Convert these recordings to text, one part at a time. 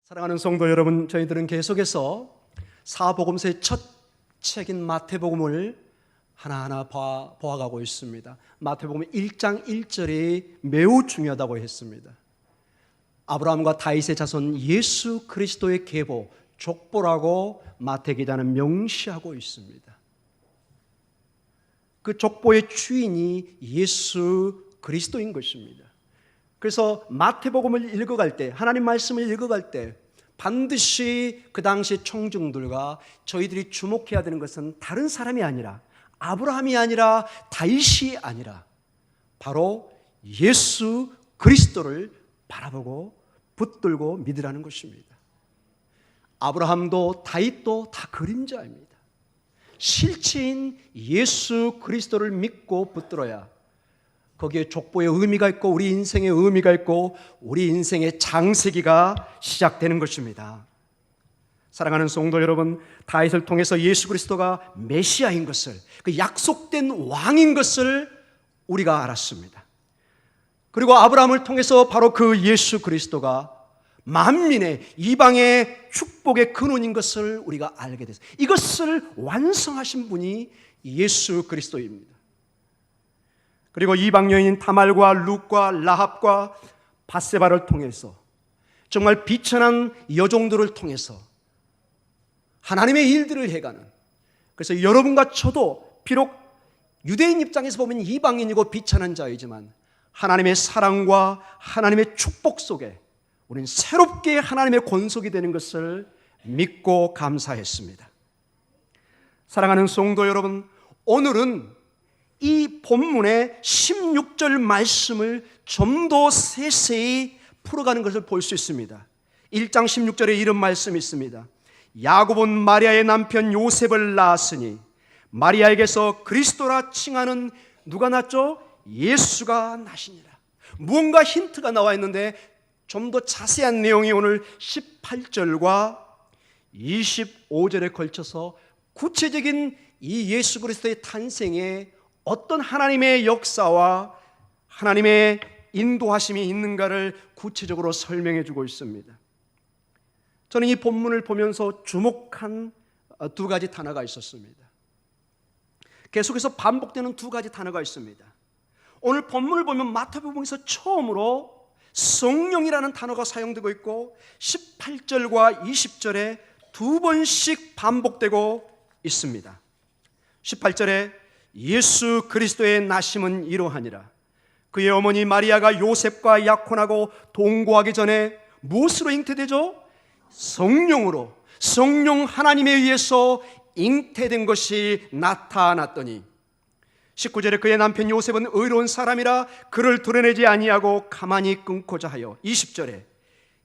사랑하는 성도 여러분, 저희들은 계속해서 사복음서의 첫 책인 마태복음을 하나하나 보아가고 있습니다. 마태복음 1장 1절이 매우 중요하다고 했습니다. 아브라함과 다윗의 자손 예수 그리스도의 계보, 족보라고 마태기자는 명시하고 있습니다. 그 족보의 주인이 예수 그리스도인 것입니다. 그래서 마태복음을 읽어갈 때, 하나님 말씀을 읽어갈 때 반드시 그 당시 청중들과 저희들이 주목해야 되는 것은 다른 사람이 아니라, 아브라함이 아니라, 다윗이 아니라 바로 예수 그리스도를 바라보고 붙들고 믿으라는 것입니다. 아브라함도 다윗도 다 그림자입니다. 실체인 예수 그리스도를 믿고 붙들어야 거기에 족보의 의미가 있고 우리 인생의 의미가 있고 우리 인생의 장세기가 시작되는 것입니다. 사랑하는 성도 여러분, 다윗을 통해서 예수 그리스도가 메시아인 것을, 그 약속된 왕인 것을 우리가 알았습니다. 그리고 아브라함을 통해서 바로 그 예수 그리스도가 만민의 이방의 축복의 근원인 것을 우리가 알게 됐어요. 이것을 완성하신 분이 예수 그리스도입니다. 그리고 이방 여인인 타말과 룻과 라합과 밧세바를 통해서 정말 비천한 여종들을 통해서 하나님의 일들을 해가는, 그래서 여러분과 저도 비록 유대인 입장에서 보면 이방인이고 비천한 자이지만 하나님의 사랑과 하나님의 축복 속에 우리는 새롭게 하나님의 권속이 되는 것을 믿고 감사했습니다. 사랑하는 성도 여러분, 오늘은 이 본문의 16절 말씀을 좀 더 세세히 풀어가는 것을 볼 수 있습니다. 1장 16절에 이런 말씀이 있습니다. 야곱은 마리아의 남편 요셉을 낳았으니 마리아에게서 그리스도라 칭하는 누가 낳았죠? 예수가 나시니라. 무언가 힌트가 나와 있는데 좀 더 자세한 내용이 오늘 18절과 25절에 걸쳐서 구체적인 이 예수 그리스도의 탄생에 어떤 하나님의 역사와 하나님의 인도하심이 있는가를 구체적으로 설명해 주고 있습니다. 저는 이 본문을 보면서 주목한 두 가지 단어가 있었습니다. 계속해서 반복되는 두 가지 단어가 있습니다. 오늘 본문을 보면 마태복음에서 처음으로 성령이라는 단어가 사용되고 있고 18절과 20절에 두 번씩 반복되고 있습니다. 18절에 예수 그리스도의 나심은 이러하니라. 그의 어머니 마리아가 요셉과 약혼하고 동거하기 전에 무엇으로 잉태되죠? 성령으로, 성령 하나님에 의해서 잉태된 것이 나타났더니 19절에 그의 남편 요셉은 의로운 사람이라 그를 드러내지 아니하고 가만히 끊고자 하여 20절에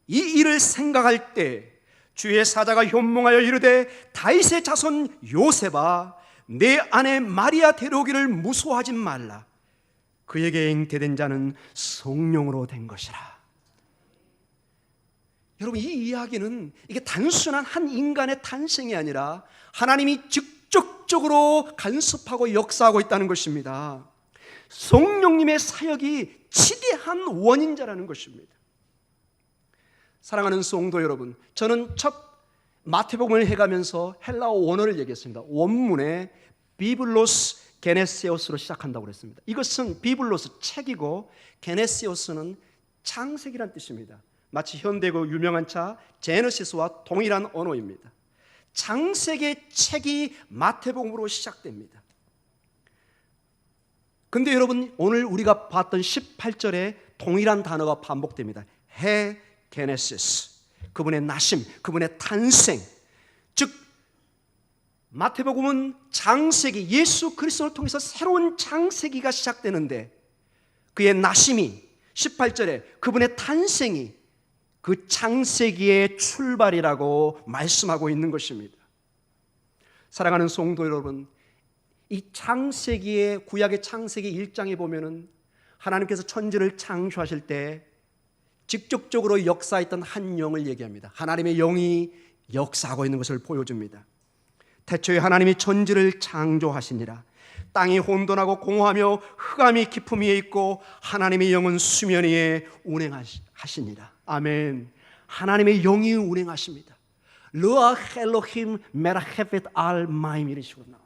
이 일을 생각할 때 주의 사자가 현몽하여 이르되 다윗의 자손 요셉아 내 아내 마리아 데려오기를 무서워하지 말라. 그에게 잉태된 자는 성령으로 된 것이라. 여러분, 이 이야기는 이게 단순한 한 인간의 탄생이 아니라 하나님이 직접적으로 간섭하고 역사하고 있다는 것입니다. 성령님의 사역이 지대한 원인자라는 것입니다. 사랑하는 성도 여러분, 저는 첫 마태복음을 해가면서 헬라어 원어를 얘기했습니다. 원문에 비블로스 게네세오스로 시작한다고 그랬습니다. 이것은 비블로스 책이고 게네세오스는 창세기란 뜻입니다. 마치 현대의 유명한 차 제너시스와 동일한 언어입니다. 창세기의 책이 마태복음으로 시작됩니다. 근데 여러분, 오늘 우리가 봤던 18절에 동일한 단어가 반복됩니다. 해 게네시스, 그분의 나심, 그분의 탄생. 즉 마태복음은 장세기, 예수 그리스도를 통해서 새로운 장세기가 시작되는데 그의 나심이 18절에 그분의 탄생이 그 장세기의 출발이라고 말씀하고 있는 것입니다. 사랑하는 성도 여러분, 이 창세기의 구약의 창세기 1장에 보면은 하나님께서 천지를 창조하실 때 직접적으로 역사했던 한 영을 얘기합니다. 하나님의 영이 역사하고 있는 것을 보여줍니다. 태초에 하나님이 천지를 창조하시니라. 땅이 혼돈하고 공허하며 흑암이 깊음 위에 있고 하나님의 영은 수면 위에 운행하시니라. 아멘. 하나님의 영이 운행하십니다. 르아 헬로힘 메라헤벳 알 마임 이런 식으로 나옵니다.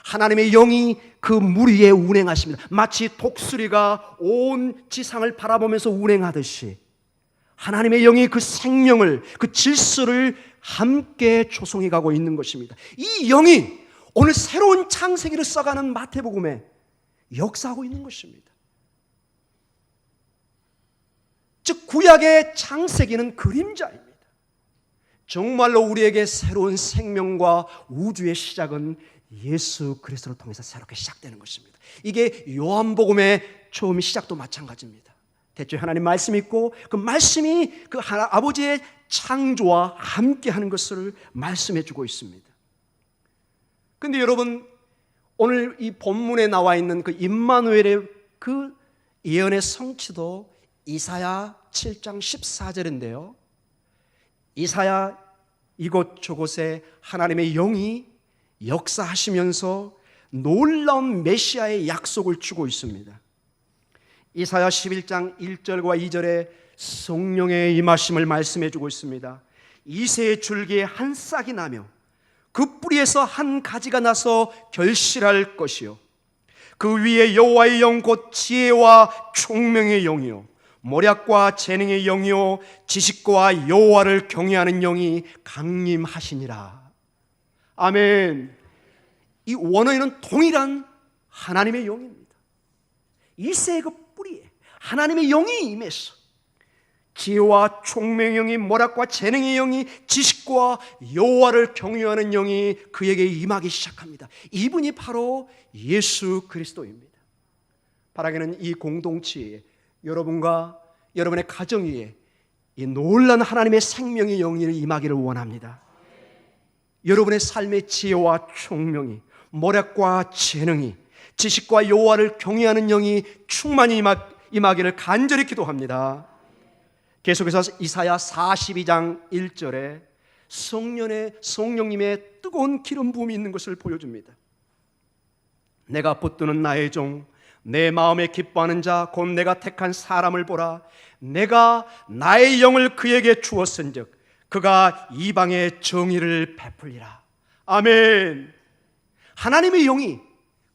하나님의 영이 그 물 위에 운행하십니다. 마치 독수리가 온 지상을 바라보면서 운행하듯이 하나님의 영이 그 생명을, 그 질서를 함께 조성해 가고 있는 것입니다. 이 영이 오늘 새로운 창세기를 써가는 마태복음에 역사하고 있는 것입니다. 즉 구약의 창세기는 그림자입니다. 정말로 우리에게 새로운 생명과 우주의 시작은 예수 그리스도를 통해서 새롭게 시작되는 것입니다. 이게 요한복음의 처음 시작도 마찬가지입니다. 대초에 하나님 말씀이 있고 그 말씀이 그 아버지의 창조와 함께하는 것을 말씀해 주고 있습니다. 그런데 여러분, 오늘 이 본문에 나와 있는 그 임마누엘의 그 예언의 성취도 이사야 7장 14절인데요. 이사야 이곳저곳에 하나님의 영이 역사하시면서 놀라운 메시아의 약속을 주고 있습니다. 이사야 11장 1절과 2절에 성령의 임하심을 말씀해 주고 있습니다. 이새의 줄기에 한 싹이 나며 그 뿌리에서 한 가지가 나서 결실할 것이요 그 위에 여호와의 영 곧 지혜와 총명의 영이요 모략과 재능의 영이요 지식과 여호와를 경외하는 영이 강림하시니라. 아멘. 이 원어에는 동일한 하나님의 영입니다. 이새의 그 뿌리에 하나님의 영이 임해서 지혜와 총명의 영이, 모략과 재능의 영이, 지식과 여호와를 경외하는 영이 그에게 임하기 시작합니다. 이분이 바로 예수 그리스도입니다. 바라기는 이 공동체에 여러분과 여러분의 가정 위에 이 놀라운 하나님의 생명의 영이 임하기를 원합니다. 여러분의 삶의 지혜와 총명이, 모략과 재능이, 지식과 여호와를 경외하는 영이 충만히 임하기를 간절히 기도합니다. 계속해서 이사야 42장 1절에 성령님의 뜨거운 기름 부음이 있는 것을 보여줍니다. 내가 붙드는 나의 종, 내 마음에 기뻐하는 자, 곧 내가 택한 사람을 보라. 내가 나의 영을 그에게 주었은즉 그가 이방의 정의를 베풀리라. 아멘. 하나님의 영이,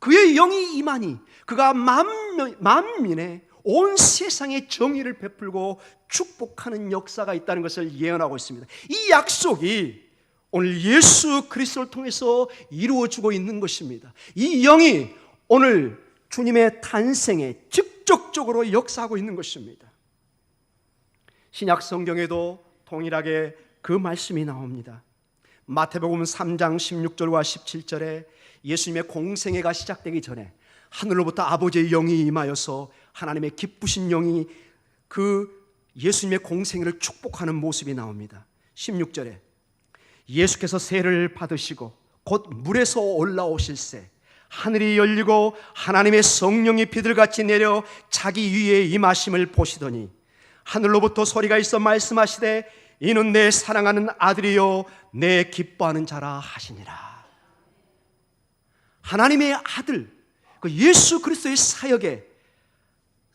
그의 영이 임하니 그가 만민의 온 세상의 정의를 베풀고 축복하는 역사가 있다는 것을 예언하고 있습니다. 이 약속이 오늘 예수 그리스도를 통해서 이루어지고 있는 것입니다. 이 영이 오늘 주님의 탄생에 직접적으로 역사하고 있는 것입니다. 신약 성경에도 동일하게 그 말씀이 나옵니다. 마태복음 3장 16절과 17절에 예수님의 공생애가 시작되기 전에 하늘로부터 아버지의 영이 임하여서 하나님의 기쁘신 영이 그 예수님의 공생애를 축복하는 모습이 나옵니다. 16절에 예수께서 세를 받으시고 곧 물에서 올라오실새 하늘이 열리고 하나님의 성령이 비둘같이 내려 자기 위에 임하심을 보시더니 하늘로부터 소리가 있어 말씀하시되 이는 내 사랑하는 아들이요 내 기뻐하는 자라 하시니라. 하나님의 아들 그 예수 그리스도의 사역에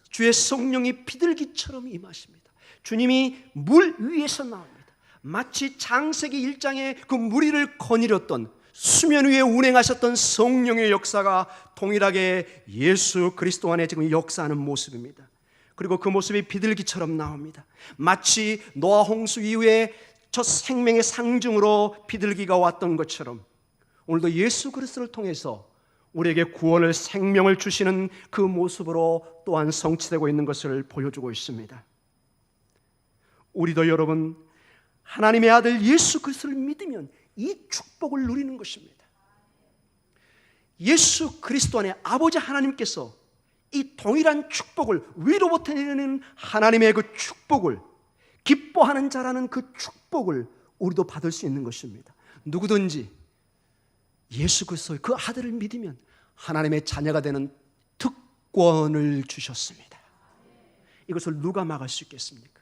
주의 성령이 비둘기처럼 임하십니다. 주님이 물 위에서 나옵니다. 마치 창세기 1장에 그 물 위를 거닐었던 수면 위에 운행하셨던 성령의 역사가 동일하게 예수 그리스도 안에 지금 역사하는 모습입니다. 그리고 그 모습이 비둘기처럼 나옵니다. 마치 노아 홍수 이후에 첫 생명의 상징으로 비둘기가 왔던 것처럼 오늘도 예수 그리스도를 통해서 우리에게 구원을, 생명을 주시는 그 모습으로 또한 성취되고 있는 것을 보여주고 있습니다. 우리도 여러분 하나님의 아들 예수 그리스도를 믿으면 이 축복을 누리는 것입니다. 예수 그리스도 안에 아버지 하나님께서 이 동일한 축복을, 위로부터 내리는 하나님의 그 축복을, 기뻐하는 자라는 그 축복을 우리도 받을 수 있는 것입니다. 누구든지 예수 그리스도의 그 아들을 믿으면 하나님의 자녀가 되는 특권을 주셨습니다. 이것을 누가 막을 수 있겠습니까?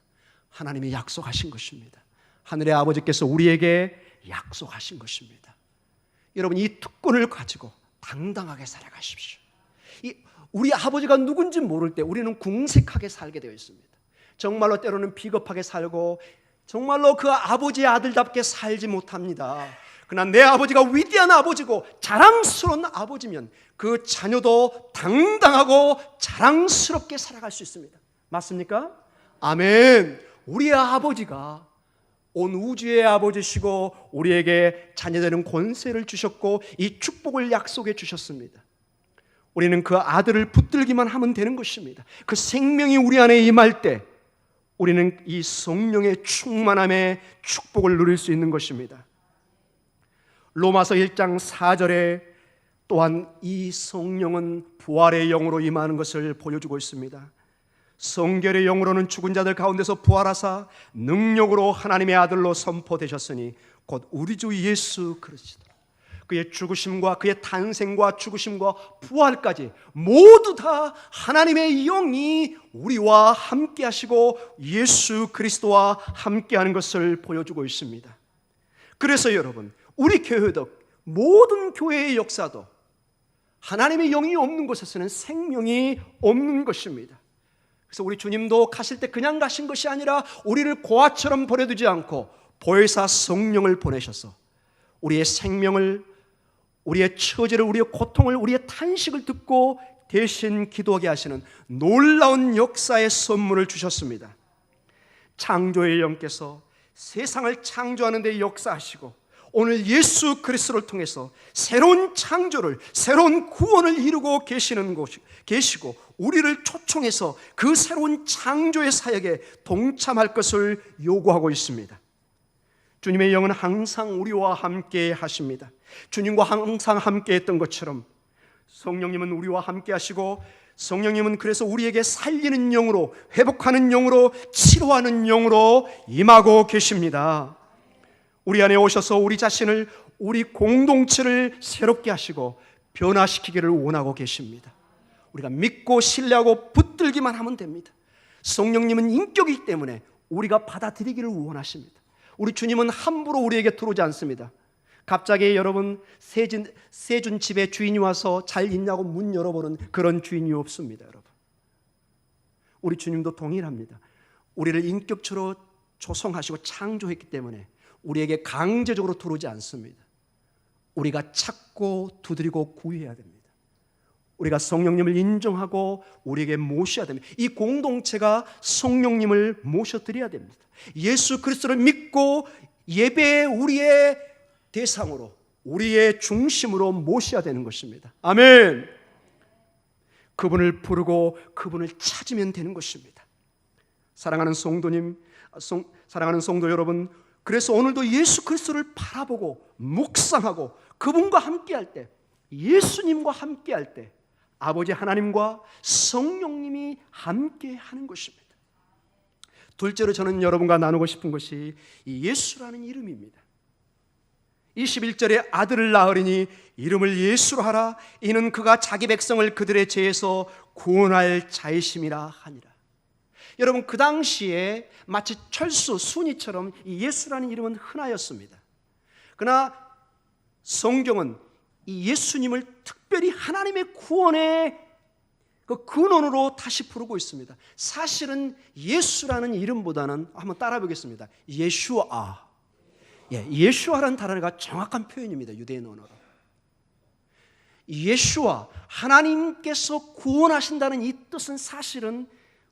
하나님이 약속하신 것입니다. 하늘의 아버지께서 우리에게 약속하신 것입니다. 여러분 이 특권을 가지고 당당하게 살아가십시오. 우리 아버지가 누군지 모를 때 우리는 궁색하게 살게 되어 있습니다. 정말로 때로는 비겁하게 살고 정말로 그 아버지의 아들답게 살지 못합니다. 그러나 내 아버지가 위대한 아버지고 자랑스러운 아버지면 그 자녀도 당당하고 자랑스럽게 살아갈 수 있습니다. 맞습니까? 아멘. 우리의 아버지가 온 우주의 아버지시고 우리에게 자녀되는 권세를 주셨고 이 축복을 약속해 주셨습니다. 우리는 그 아들을 붙들기만 하면 되는 것입니다. 그 생명이 우리 안에 임할 때 우리는 이 성령의 충만함의 축복을 누릴 수 있는 것입니다. 로마서 1장 4절에 또한 이 성령은 부활의 영으로 임하는 것을 보여주고 있습니다. 성결의 영으로는 죽은 자들 가운데서 부활하사 능력으로 하나님의 아들로 선포되셨으니 곧 우리 주 예수 그리스도, 그의 죽으심과 그의 탄생과 죽으심과 부활까지 모두 다 하나님의 영이 우리와 함께 하시고 예수 그리스도와 함께 하는 것을 보여주고 있습니다. 그래서 여러분, 우리 교회도 모든 교회의 역사도 하나님의 영이 없는 곳에서는 생명이 없는 것입니다. 그래서 우리 주님도 가실 때 그냥 가신 것이 아니라 우리를 고아처럼 버려두지 않고 보혜사 성령을 보내셔서 우리의 생명을, 우리의 처지를, 우리의 고통을, 우리의 탄식을 듣고 대신 기도하게 하시는 놀라운 역사의 선물을 주셨습니다. 창조의 영께서 세상을 창조하는 데 역사하시고 오늘 예수 그리스도를 통해서 새로운 창조를, 새로운 구원을 이루고 계시고 우리를 초청해서 그 새로운 창조의 사역에 동참할 것을 요구하고 있습니다. 주님의 영은 항상 우리와 함께 하십니다. 주님과 항상 함께 했던 것처럼 성령님은 우리와 함께 하시고 성령님은 그래서 우리에게 살리는 영으로, 회복하는 영으로, 치료하는 영으로 임하고 계십니다. 우리 안에 오셔서 우리 자신을, 우리 공동체를 새롭게 하시고 변화시키기를 원하고 계십니다. 우리가 믿고 신뢰하고 붙들기만 하면 됩니다. 성령님은 인격이기 때문에 우리가 받아들이기를 원하십니다. 우리 주님은 함부로 우리에게 들어오지 않습니다. 갑자기 여러분 세준 집에 주인이 와서 잘 있냐고 문 열어보는 그런 주인이 없습니다. 여러분, 우리 주님도 동일합니다. 우리를 인격체로 조성하시고 창조했기 때문에 우리에게 강제적으로 들어오지 않습니다. 우리가 찾고 두드리고 구해야 됩니다. 우리가 성령님을 인정하고 우리에게 모셔야 됩니다. 이 공동체가 성령님을 모셔드려야 됩니다. 예수 그리스도를 믿고 예배에 우리의 대상으로, 우리의 중심으로 모셔야 되는 것입니다. 아멘. 그분을 부르고 그분을 찾으면 되는 것입니다. 사랑하는 성도님, 사랑하는 성도 여러분, 그래서 오늘도 예수 그리스도를 바라보고 묵상하고 그분과 함께할 때, 예수님과 함께할 때 아버지 하나님과 성령님이 함께하는 것입니다. 둘째로 저는 여러분과 나누고 싶은 것이 이 예수라는 이름입니다. 21절에 아들을 낳으리니 이름을 예수로 하라. 이는 그가 자기 백성을 그들의 죄에서 구원할 자이심이라 하니라. 여러분, 그 당시에 마치 철수, 순이처럼 이 예수라는 이름은 흔하였습니다. 그러나 성경은 이 예수님을 특별히 하나님의 구원의 그 근원으로 다시 부르고 있습니다. 사실은 예수라는 이름보다는 한번 따라 보겠습니다. 예슈아. 예슈아라는 단어가 정확한 표현입니다. 유대인 언어로. 예슈아, 하나님께서 구원하신다는 이 뜻은 사실은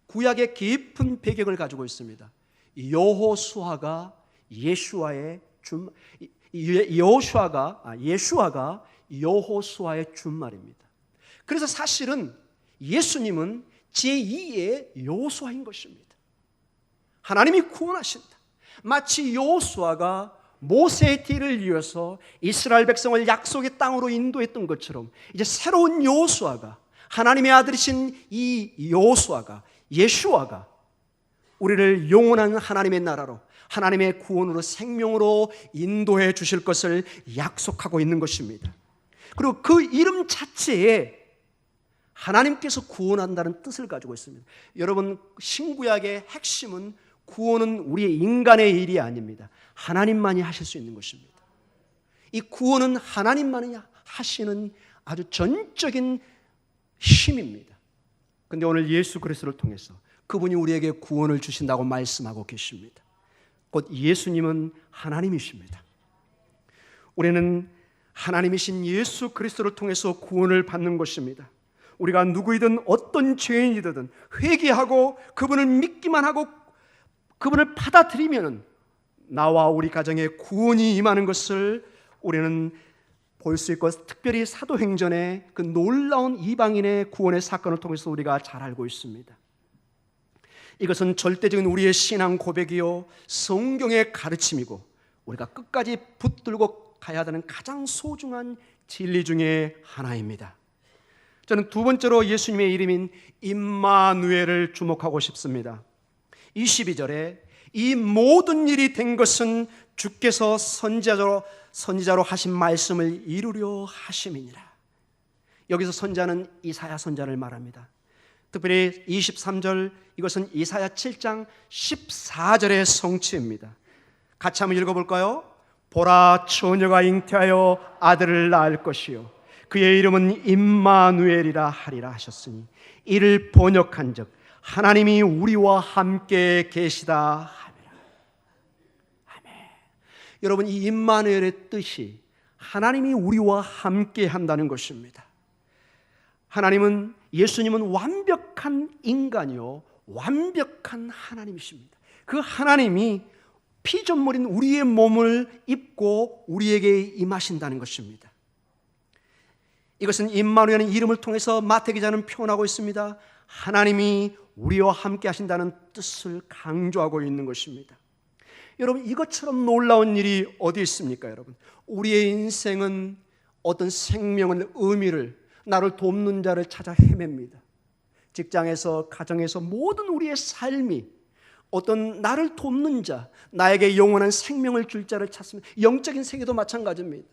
구약의 깊은 배경을 가지고 있습니다. 여호수아가 예슈아의 여호수아의 준말입니다. 그래서 사실은 예수님은 제2의 여호수아인 것입니다. 하나님이 구원하신다. 마치 여호수아가 모세의 뒤를 이어서 이스라엘 백성을 약속의 땅으로 인도했던 것처럼 이제 새로운 여호수아가, 하나님의 아들이신 이 여호수아가, 예수아가 우리를 영원한 하나님의 나라로, 하나님의 구원으로, 생명으로 인도해 주실 것을 약속하고 있는 것입니다. 그리고 그 이름 자체에 하나님께서 구원한다는 뜻을 가지고 있습니다. 여러분, 신구약의 핵심은 구원은 우리의 인간의 일이 아닙니다. 하나님만이 하실 수 있는 것입니다. 이 구원은 하나님만이 하시는 아주 전적인 힘입니다. 그런데 오늘 예수 그리스도를 통해서 그분이 우리에게 구원을 주신다고 말씀하고 계십니다. 곧 예수님은 하나님이십니다. 우리는 하나님이신 예수 그리스도를 통해서 구원을 받는 것입니다. 우리가 누구이든 어떤 죄인이든 회개하고 그분을 믿기만 하고 그분을 받아들이면 나와 우리 가정에 구원이 임하는 것을 우리는 볼 수 있고, 특별히 사도행전의 그 놀라운 이방인의 구원의 사건을 통해서 우리가 잘 알고 있습니다. 이것은 절대적인 우리의 신앙 고백이요 성경의 가르침이고 우리가 끝까지 붙들고 가야 되는 가장 소중한 진리 중에 하나입니다. 저는 두 번째로 예수님의 이름인 임마누엘을 주목하고 싶습니다. 22절에 이 모든 일이 된 것은 주께서 선지자로 하신 말씀을 이루려 하심이니라. 여기서 선지자는 이사야 선지자를 말합니다. 특별히 23절, 이것은 이사야 7장 14절의 성취입니다. 같이 한번 읽어볼까요? 보라, 처녀가 잉태하여 아들을 낳을 것이요 그의 이름은 임마누엘이라 하리라 하셨으니 이를 번역한즉 하나님이 우리와 함께 계시다 하리라. 아멘. 여러분, 이 임마누엘의 뜻이 하나님이 우리와 함께 한다는 것입니다. 하나님은, 예수님은 완벽한 인간이요 완벽한 하나님이십니다. 그 하나님이 피조물인 우리의 몸을 입고 우리에게 임하신다는 것입니다. 이것은 임마누엘의 이름을 통해서 마태기자는 표현하고 있습니다. 하나님이 우리와 함께 하신다는 뜻을 강조하고 있는 것입니다. 여러분, 이것처럼 놀라운 일이 어디 있습니까? 여러분, 우리의 인생은 어떤 생명의 의미를, 나를 돕는 자를 찾아 헤맵니다. 직장에서, 가정에서 모든 우리의 삶이 어떤 나를 돕는 자, 나에게 영원한 생명을 줄 자를 찾습니다. 영적인 세계도 마찬가지입니다.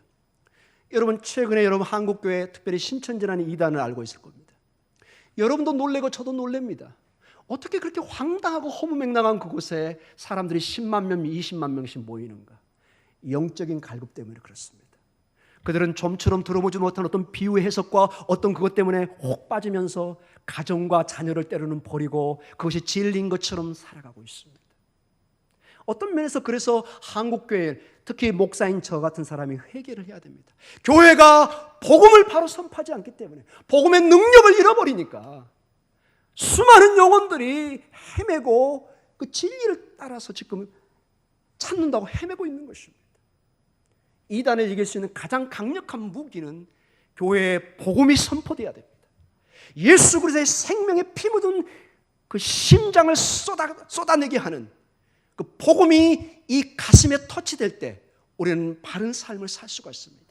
여러분, 최근에 여러분 한국교회, 특별히 신천지라는 이단을 알고 있을 겁니다. 여러분도 놀래고 저도 놀랍니다. 어떻게 그렇게 황당하고 허무맹랑한 그곳에 사람들이 10만 명, 20만 명씩 모이는가? 영적인 갈급 때문에 그렇습니다. 그들은 좀처럼 들어보지 못한 어떤 비유의 해석과 어떤 그것 때문에 혹 빠지면서 가정과 자녀를 때로는 버리고 그것이 진리인 것처럼 살아가고 있습니다. 어떤 면에서 그래서 한국교회, 특히 목사인 저 같은 사람이 회개를 해야 됩니다. 교회가 복음을 바로 선포하지 않기 때문에, 복음의 능력을 잃어버리니까 수많은 영혼들이 헤매고 그 진리를 따라서 지금 찾는다고 헤매고 있는 것입니다. 이단을 이길 수 있는 가장 강력한 무기는 교회에 복음이 선포되어야 됩니다. 예수 그리스도의 생명에 피 묻은 그 심장을 쏟아내게 하는 그 복음이 이 가슴에 터치될 때 우리는 바른 삶을 살 수가 있습니다.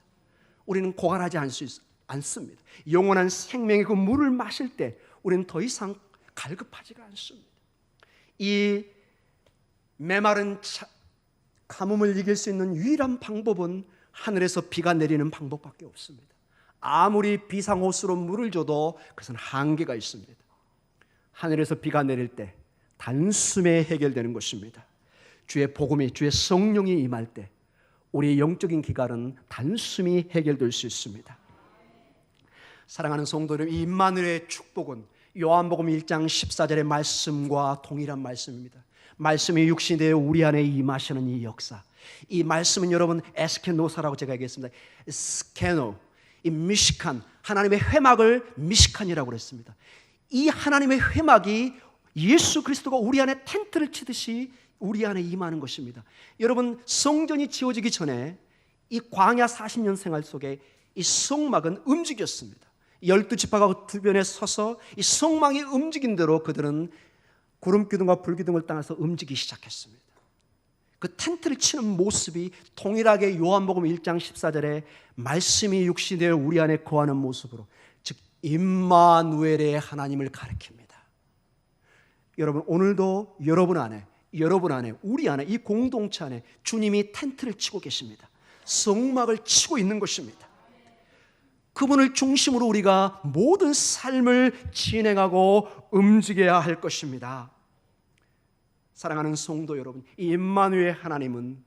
우리는 고갈하지 않습니다. 영원한 생명의 그 물을 마실 때 우리는 더 이상 갈급하지가 않습니다. 이 메마른 가뭄을 이길 수 있는 유일한 방법은 하늘에서 비가 내리는 방법밖에 없습니다. 아무리 비상호수로 물을 줘도 그것은 한계가 있습니다. 하늘에서 비가 내릴 때 단숨에 해결되는 것입니다. 주의 복음이, 주의 성령이 임할 때 우리의 영적인 기갈은 단숨이 해결될 수 있습니다. 사랑하는 성도 여러분, 이 임마누엘의 축복은 요한복음 1장 14절의 말씀과 동일한 말씀입니다. 말씀이 육신이 되어 우리 안에 임하시는 이 역사, 이 말씀은 여러분 에스케노사라고 제가 얘기했습니다. 스케노, 이 미시칸, 하나님의 회막을 미시칸이라고 그랬습니다. 이 하나님의 회막이 예수 그리스도가 우리 안에 텐트를 치듯이 우리 안에 임하는 것입니다. 여러분, 성전이 지어지기 전에 이 광야 40년 생활 속에 이 성막은 움직였습니다. 12지파가 주변에 서서 이 성막이 움직인 대로 그들은 구름기둥과 불기둥을 따라서 움직이기 시작했습니다. 그 텐트를 치는 모습이 동일하게 요한복음 1장 14절에 말씀이 육신이 되어 우리 안에 거하는 모습으로, 즉 임마누엘의 하나님을 가리킵니다. 여러분, 오늘도 여러분 안에, 우리 안에, 이 공동체 안에 주님이 텐트를 치고 계십니다. 성막을 치고 있는 것입니다. 그분을 중심으로 우리가 모든 삶을 진행하고 움직여야 할 것입니다. 사랑하는 성도 여러분, 이 임마누엘 하나님은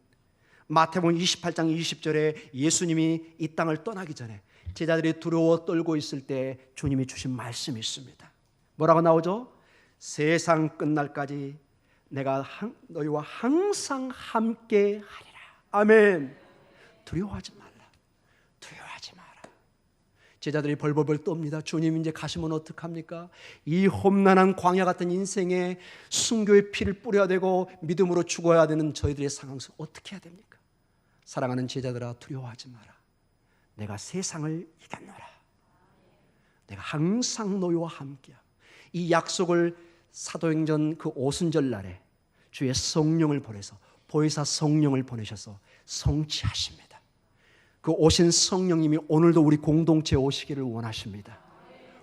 마태복음 28장 20절에 예수님이 이 땅을 떠나기 전에 제자들이 두려워 떨고 있을 때 주님이 주신 말씀이 있습니다. 뭐라고 나오죠? 세상 끝날까지 내가 너희와 항상 함께 하리라. 아멘. 두려워하지 말라. 두려워하지 마라. 제자들이 벌벌벌 떱니다. 주님 이제 가시면 어떡합니까? 이 험난한 광야 같은 인생에 순교의 피를 뿌려야 되고 믿음으로 죽어야 되는 저희들의 상황 속 어떻게 해야 됩니까? 사랑하는 제자들아, 두려워하지 마라. 내가 세상을 이겼노라. 내가 항상 너희와 함께야. 이 약속을 사도행전 그 오순절 날에 주의 성령을 보내서 보혜사 성령을 보내셔서 성취하십니다. 그 오신 성령님이 오늘도 우리 공동체에 오시기를 원하십니다.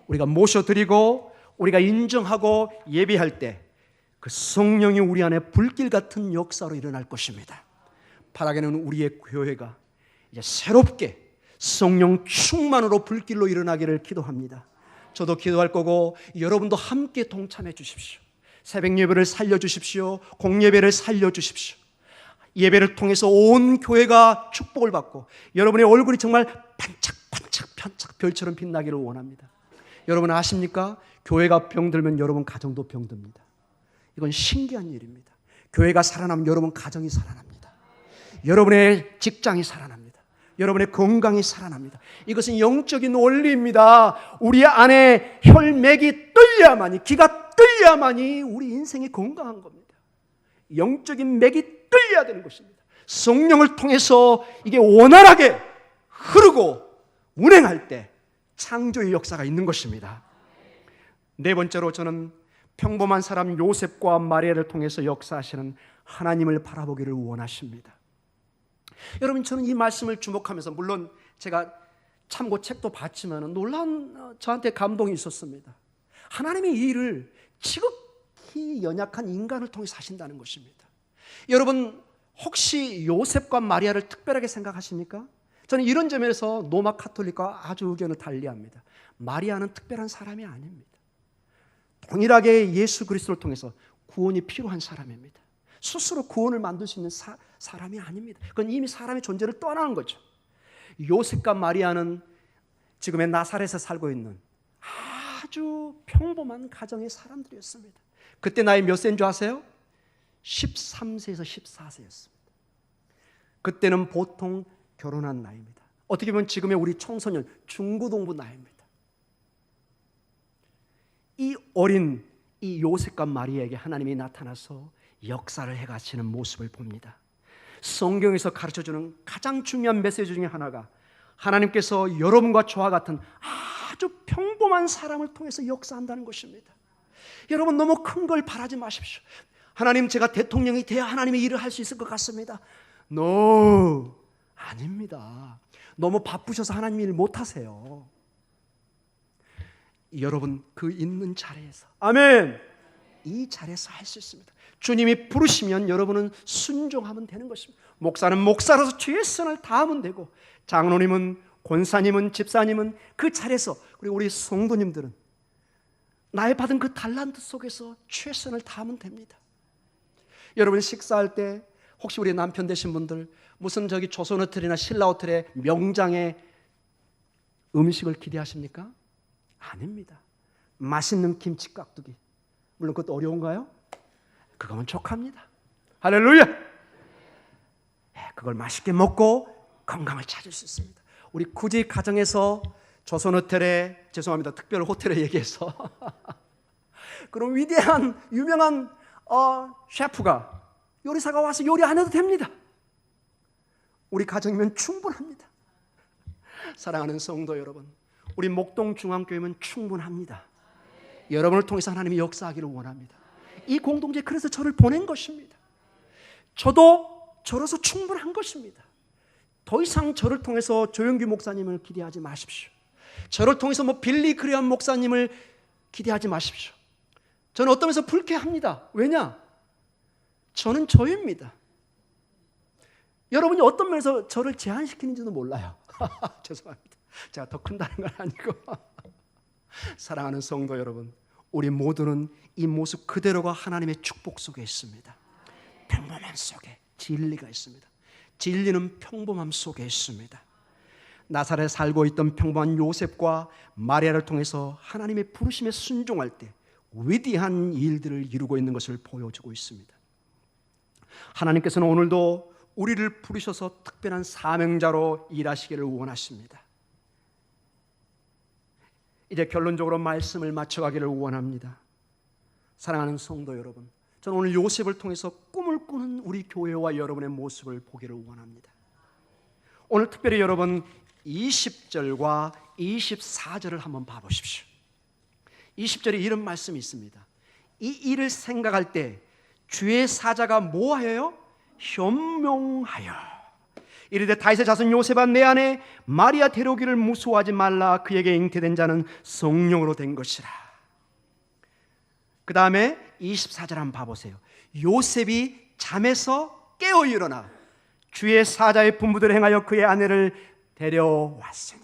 우리가 모셔드리고 우리가 인정하고 예배할 때 그 성령이 우리 안에 불길 같은 역사로 일어날 것입니다. 바라기는 우리의 교회가 이제 새롭게 성령 충만으로 불길로 일어나기를 기도합니다. 저도 기도할 거고 여러분도 함께 동참해 주십시오. 새벽 예배를 살려주십시오. 공예배를 살려주십시오. 예배를 통해서 온 교회가 축복을 받고 여러분의 얼굴이 정말 반짝반짝 별처럼 빛나기를 원합니다. 여러분 아십니까? 교회가 병들면 여러분 가정도 병듭니다. 이건 신기한 일입니다. 교회가 살아나면 여러분 가정이 살아납니다. 여러분의 직장이 살아납니다. 여러분의 건강이 살아납니다. 이것은 영적인 원리입니다. 우리 안에 혈맥이 뚫려야만이, 기가 뚫려야만이 우리 인생이 건강한 겁니다. 영적인 맥이 뚫려야 되는 것입니다. 성령을 통해서 이게 원활하게 흐르고 운행할 때 창조의 역사가 있는 것입니다. 네 번째로 저는 평범한 사람 요셉과 마리아를 통해서 역사하시는 하나님을 바라보기를 원하십니다. 여러분, 저는 이 말씀을 주목하면서 물론 제가 참고 책도 봤지만 놀라운 저한테 감동이 있었습니다. 하나님의 이 일을 지극히 연약한 인간을 통해서 하신다는 것입니다. 여러분 혹시 요셉과 마리아를 특별하게 생각하십니까? 저는 이런 점에서 노마 카톨릭과 아주 의견을 달리합니다. 마리아는 특별한 사람이 아닙니다. 동일하게 예수 그리스도를 통해서 구원이 필요한 사람입니다. 스스로 구원을 만들 수 있는 사람이 아닙니다. 그건 이미 사람의 존재를 떠나는 거죠. 요셉과 마리아는 지금의 나사렛에 살고 있는 아주 평범한 가정의 사람들이었습니다. 그때 나이 몇 세인 줄 아세요? 13세에서 14세였습니다. 그때는 보통 결혼한 나이입니다. 어떻게 보면 지금의 우리 청소년 중고등부 나이입니다. 이 어린 이 요셉과 마리아에게 하나님이 나타나서 역사를 해가시는 모습을 봅니다. 성경에서 가르쳐주는 가장 중요한 메시지 중에 하나가 하나님께서 여러분과 저와 같은 아주 평범한 사람을 통해서 역사한다는 것입니다. 여러분 너무 큰 걸 바라지 마십시오. 하나님, 제가 대통령이 돼야 하나님의 일을 할 수 있을 것 같습니다. No, 아닙니다. 너무 바쁘셔서 하나님 일 못하세요. 여러분 그 있는 자리에서, 아멘, 이 자리에서 할 수 있습니다. 주님이 부르시면 여러분은 순종하면 되는 것입니다. 목사는 목사로서 최선을 다하면 되고, 장로님은, 권사님은, 집사님은 그 자리에서, 그리고 우리 성도님들은 나의 받은 그 달란트 속에서 최선을 다하면 됩니다. 여러분 식사할 때 혹시 우리 남편 되신 분들 무슨 조선 호텔이나 신라 호텔의 명장의 음식을 기대하십니까? 아닙니다. 맛있는 김치 깍두기, 물론 그것도 어려운가요? 그거면 족합니다. 할렐루야. 그걸 맛있게 먹고 건강을 찾을 수 있습니다. 우리 굳이 가정에서 조선 호텔에, 죄송합니다, 특별 호텔에 얘기해서 그런 위대한 유명한 셰프가, 요리사가 와서 요리 안 해도 됩니다. 우리 가정이면 충분합니다. 사랑하는 성도 여러분, 우리 목동중앙교회면 충분합니다. 여러분을 통해서 하나님이 역사하기를 원합니다. 이 공동체, 그래서 저를 보낸 것입니다. 저도 저로서 충분한 것입니다. 더 이상 저를 통해서 조영규 목사님을 기대하지 마십시오. 저를 통해서 빌리 그레엄 목사님을 기대하지 마십시오. 저는 어떤 면에서 불쾌합니다. 왜냐? 저는 저입니다. 여러분이 어떤 면에서 저를 제한시키는지도 몰라요. 죄송합니다. 제가 더 큰다는 건 아니고. 사랑하는 성도 여러분, 우리 모두는 이 모습 그대로가 하나님의 축복 속에 있습니다. 평범함 속에 진리가 있습니다. 진리는 평범함 속에 있습니다. 나사렛에 살고 있던 평범한 요셉과 마리아를 통해서 하나님의 부르심에 순종할 때 위대한 일들을 이루고 있는 것을 보여주고 있습니다. 하나님께서는 오늘도 우리를 부르셔서 특별한 사명자로 일하시기를 원하십니다. 이제 결론적으로 말씀을 마쳐가기를 원합니다. 사랑하는 성도 여러분, 저는 오늘 요셉을 통해서 꿈을 꾸는 우리 교회와 여러분의 모습을 보기를 원합니다. 오늘 특별히 여러분 20절과 24절을 한번 봐보십시오. 20절에 이런 말씀이 있습니다. 이 일을 생각할 때 주의 사자가 뭐하여요? 현명하여 이르되 다윗의 자손 요셉아 내 안에 마리아 데려오기를 무서워하지 말라. 그에게 잉태된 자는 성령으로 된 것이라. 그 다음에 24절 한번 봐보세요. 요셉이 잠에서 깨어 일어나 주의 사자의 분부대로 행하여 그의 아내를 데려왔으니.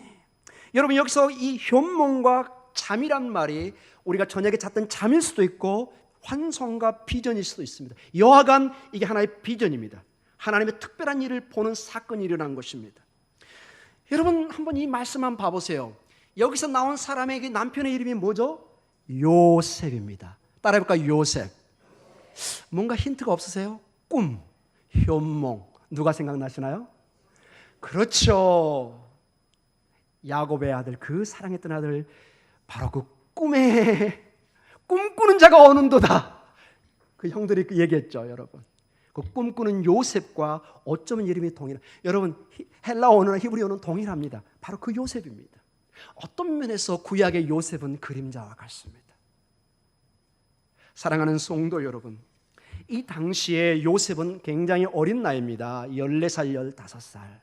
여러분 여기서 이 현몽과 잠이란 말이 우리가 저녁에 잤던 잠일 수도 있고 환상과 비전일 수도 있습니다. 여하간 이게 하나의 비전입니다. 하나님의 특별한 일을 보는 사건이 일어난 것입니다. 여러분 한번 이 말씀 한번 봐보세요. 여기서 나온 사람의 남편의 이름이 뭐죠? 요셉입니다. 따라해볼까요? 요셉. 뭔가 힌트가 없으세요? 꿈, 현몽. 누가 생각나시나요? 그렇죠. 야곱의 아들, 그 사랑했던 아들, 바로 그 꿈에 꿈꾸는 자가 오는도다. 그 형들이 얘기했죠, 여러분. 그 꿈꾸는 요셉과 어쩌면 이름이 동일. 여러분 헬라어나 히브리어는 동일합니다. 바로 그 요셉입니다. 어떤 면에서 구약의 요셉은 그림자와 같습니다. 사랑하는 성도 여러분, 이 당시에 요셉은 굉장히 어린 나이입니다. 14살, 15살.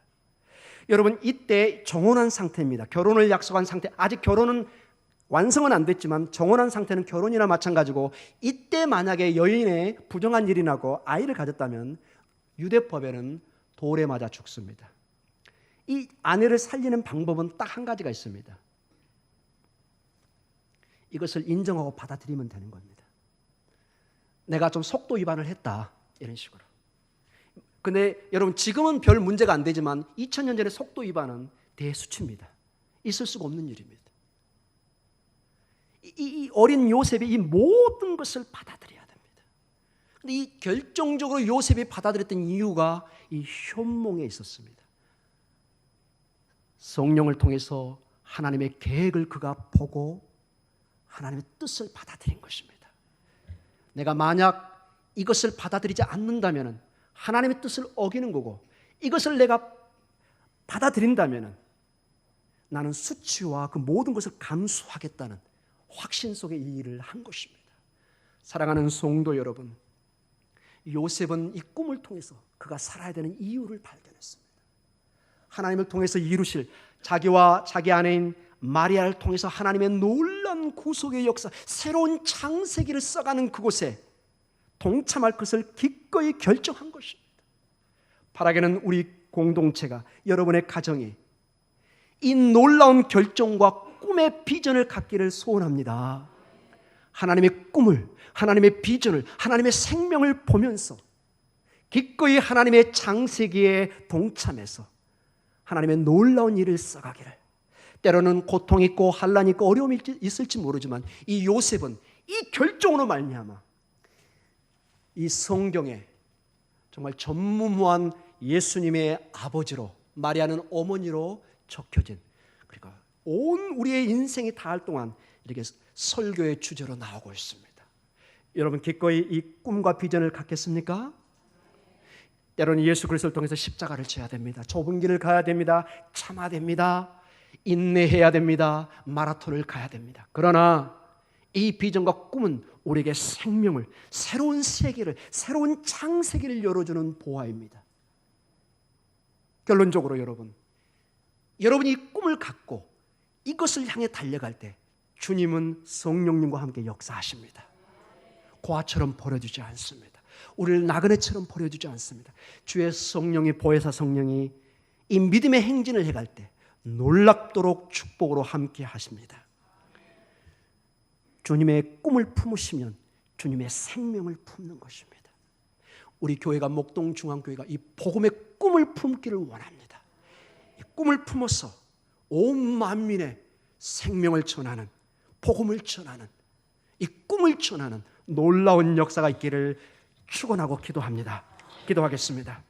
여러분 이때 정혼한 상태입니다. 결혼을 약속한 상태. 아직 결혼은 완성은 안 됐지만 정혼한 상태는 결혼이나 마찬가지고, 이때 만약에 여인의 부정한 일이 나고 아이를 가졌다면 유대법에는 돌에 맞아 죽습니다. 이 아내를 살리는 방법은 딱 한 가지가 있습니다. 이것을 인정하고 받아들이면 되는 겁니다. 내가 좀 속도 위반을 했다, 이런 식으로. 근데 여러분 지금은 별 문제가 안 되지만 2000년 전에 속도 위반은 대수치입니다. 있을 수가 없는 일입니다. 이 어린 요셉이 이 모든 것을 받아들여야 됩니다. 근데 이 결정적으로 요셉이 받아들였던 이유가 이 현몽에 있었습니다. 성령을 통해서 하나님의 계획을 그가 보고 하나님의 뜻을 받아들인 것입니다. 내가 만약 이것을 받아들이지 않는다면 하나님의 뜻을 어기는 거고, 이것을 내가 받아들인다면 나는 수치와 그 모든 것을 감수하겠다는 확신 속에 이 일을 한 것입니다. 사랑하는 성도 여러분, 요셉은 이 꿈을 통해서 그가 살아야 되는 이유를 발견했습니다. 하나님을 통해서 이루실, 자기와 자기 아내인 마리아를 통해서 하나님의 놀라운 구속의 역사, 새로운 창세기를 써가는 그곳에 동참할 것을 기꺼이 결정한 것입니다. 바라기는 우리 공동체가, 여러분의 가정이 이 놀라운 결정과 꿈의 비전을 갖기를 소원합니다. 하나님의 꿈을, 하나님의 비전을, 하나님의 생명을 보면서 기꺼이 하나님의 창세기에 동참해서 하나님의 놀라운 일을 써가기를. 때로는 고통이 있고 환난이 있고 어려움이 있을지 모르지만 이 요셉은 이 결정으로 말미암아 이 성경에 정말 전무후무한 예수님의 아버지로, 마리아는 어머니로 적혀진, 그러니까 온 우리의 인생이 닿을 동안 이렇게 설교의 주제로 나오고 있습니다. 여러분 기꺼이 이 꿈과 비전을 갖겠습니까? 때로는 예수 그리스도를 통해서 십자가를 져야 됩니다. 좁은 길을 가야 됩니다. 참아야 됩니다. 인내해야 됩니다. 마라톤을 가야 됩니다. 그러나 이 비전과 꿈은 우리에게 생명을, 새로운 세계를, 새로운 창세기를 열어주는 보화입니다. 결론적으로 여러분이 이 꿈을 갖고 이것을 향해 달려갈 때 주님은 성령님과 함께 역사하십니다. 고아처럼 버려주지 않습니다. 우리를 나그네처럼 버려주지 않습니다. 주의 성령이, 보혜사 성령이 이 믿음의 행진을 해갈 때 놀랍도록 축복으로 함께 하십니다. 주님의 꿈을 품으시면 주님의 생명을 품는 것입니다. 우리 교회가, 목동중앙교회가 이 복음의 꿈을 품기를 원합니다. 이 꿈을 품어서 온 만민의 생명을 전하는, 복음을 전하는 이 꿈을 전하는 놀라운 역사가 있기를 축원하고 기도합니다. 기도하겠습니다.